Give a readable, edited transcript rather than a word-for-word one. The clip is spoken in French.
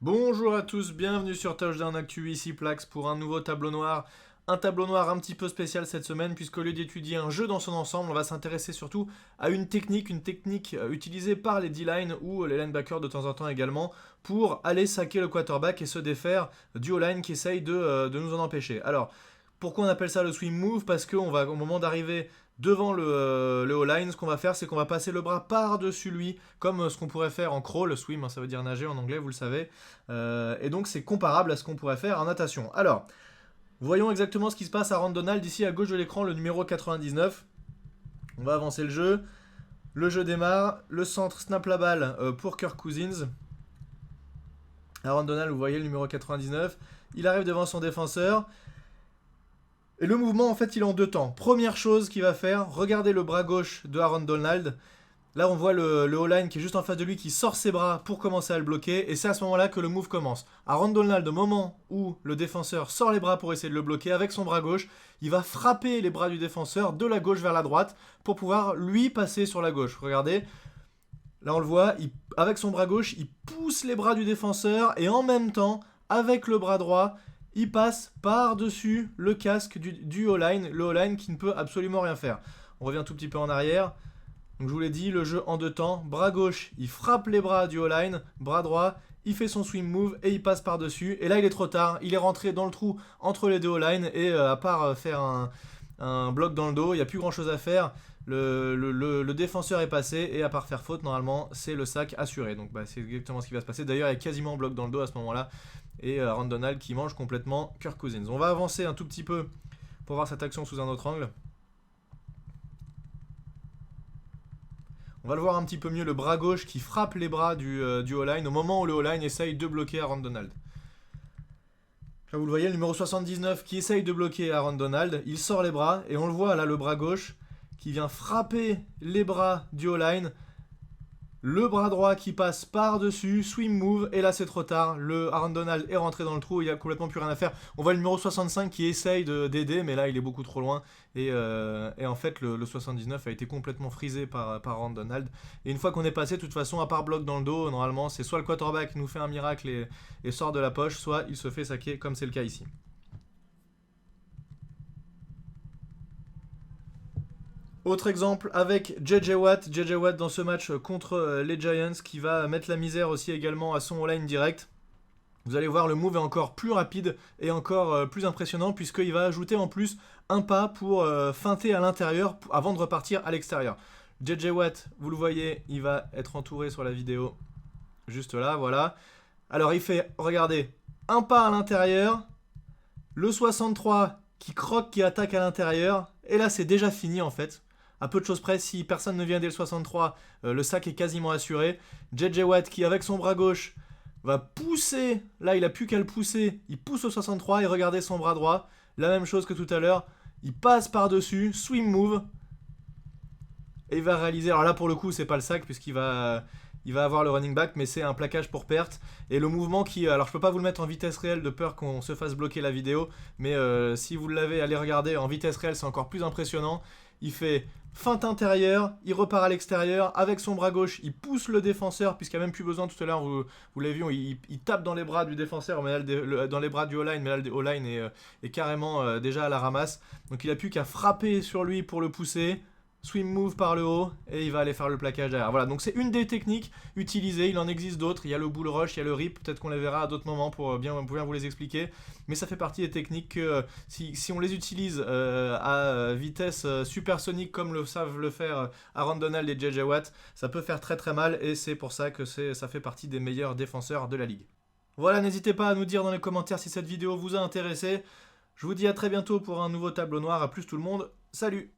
Bonjour à tous, bienvenue sur Touchdown Actu, ici Plax pour un nouveau tableau noir. Un tableau noir un petit peu spécial cette semaine puisqu'au lieu d'étudier un jeu dans son ensemble, on va s'intéresser surtout à une technique utilisée par les D-line ou les linebackers de temps en temps également pour aller saquer le quarterback et se défaire du O-line qui essaye de nous en empêcher. Alors, pourquoi on appelle ça le swing move? Parce qu'au moment d'arriver devant le O-line, ce qu'on va faire, c'est qu'on va passer le bras par-dessus lui, comme ce qu'on pourrait faire en crawl, swim, hein, ça veut dire nager en anglais, vous le savez. Et donc c'est comparable à ce qu'on pourrait faire en natation. Alors, voyons exactement ce qui se passe à Aaron Donald, ici à gauche de l'écran, le numéro 99. On va avancer le jeu. Le jeu démarre, le centre snap la balle pour Kirk Cousins. Aaron Donald, vous voyez le numéro 99. Il arrive devant son défenseur. Et le mouvement, en fait, il est en deux temps. Première chose qu'il va faire, regardez le bras gauche de Aaron Donald. Là, on voit le O-line qui est juste en face de lui, qui sort ses bras pour commencer à le bloquer. Et c'est à ce moment-là que le move commence. Aaron Donald, au moment où le défenseur sort les bras pour essayer de le bloquer, avec son bras gauche, il va frapper les bras du défenseur de la gauche vers la droite pour pouvoir, lui, passer sur la gauche. Regardez, là, on le voit, avec son bras gauche, il pousse les bras du défenseur et en même temps, avec le bras droit, il passe par-dessus le casque du O-line, le O-line qui ne peut absolument rien faire. On revient un tout petit peu en arrière. Donc je vous l'ai dit, le jeu en deux temps. Bras gauche, il frappe les bras du O-line. Bras droit, il fait son swing move et il passe par-dessus. Et là, il est trop tard. Il est rentré dans le trou entre les deux O-line. Et à part faire un bloc dans le dos, il n'y a plus grand-chose à faire. Le défenseur est passé. Et à part faire faute, normalement, c'est le sac assuré. Donc c'est exactement ce qui va se passer. D'ailleurs, il y a quasiment un bloc dans le dos à ce moment-là. Et Aaron Donald qui mange complètement Kirk Cousins. On va avancer un tout petit peu pour voir cette action sous un autre angle. On va le voir un petit peu mieux, le bras gauche qui frappe les bras du O-line au moment où le O-line essaye de bloquer Aaron Donald. Là vous le voyez, le numéro 79 qui essaye de bloquer Aaron Donald, il sort les bras et on le voit là, le bras gauche qui vient frapper les bras du O-line. Le bras droit qui passe par-dessus, swing move, et là c'est trop tard, le Aaron Donald est rentré dans le trou, il a complètement plus rien à faire. On voit le numéro 65 qui essaye d'aider, mais là il est beaucoup trop loin, et en fait le 79 a été complètement frisé par Aaron Donald. Et une fois qu'on est passé, de toute façon, à part bloc dans le dos, normalement c'est soit le quarterback nous fait un miracle et sort de la poche, soit il se fait saquer comme c'est le cas ici. Autre exemple avec JJ Watt dans ce match contre les Giants qui va mettre la misère aussi également à son O-line direct. Vous allez voir, le move est encore plus rapide et encore plus impressionnant puisqu'il va ajouter en plus un pas pour feinter à l'intérieur avant de repartir à l'extérieur. JJ Watt, vous le voyez, il va être entouré sur la vidéo juste là, voilà. Alors il fait, regardez, un pas à l'intérieur, le 63 qui croque, qui attaque à l'intérieur, et là c'est déjà fini en fait. À peu de choses près, si personne ne vient dès le 63, le sac est quasiment assuré. JJ Watt qui, avec son bras gauche, va pousser. Là, il n'a plus qu'à le pousser. Il pousse au 63 et regardez son bras droit. La même chose que tout à l'heure. Il passe par-dessus, swing move. Et il va réaliser. Alors là, pour le coup, c'est pas le sac puisqu'il va avoir le running back, mais c'est un plaquage pour perte. Et le mouvement qui... Alors, je peux pas vous le mettre en vitesse réelle de peur qu'on se fasse bloquer la vidéo. Mais si vous l'avez, allez regarder en vitesse réelle, c'est encore plus impressionnant. Il fait feinte intérieure, il repart à l'extérieur, avec son bras gauche, il pousse le défenseur, puisqu'il n'y a même plus besoin, tout à l'heure, vous l'avez vu, il tape dans les bras du défenseur, mais là, dans les bras du O-line, mais là, le O-line est carrément déjà à la ramasse. Donc il n'a plus qu'à frapper sur lui pour le pousser, swing move par le haut, et il va aller faire le plaquage derrière. Voilà, donc c'est une des techniques utilisées, il en existe d'autres, il y a le bull rush, il y a le rip, peut-être qu'on les verra à d'autres moments pour bien vous les expliquer, mais ça fait partie des techniques que si on les utilise à vitesse supersonique comme le savent le faire Aaron Donald et JJ Watt, ça peut faire très très mal, et c'est pour ça que ça fait partie des meilleurs défenseurs de la ligue. Voilà, n'hésitez pas à nous dire dans les commentaires si cette vidéo vous a intéressé. Je vous dis à très bientôt pour un nouveau tableau noir, à plus tout le monde, salut!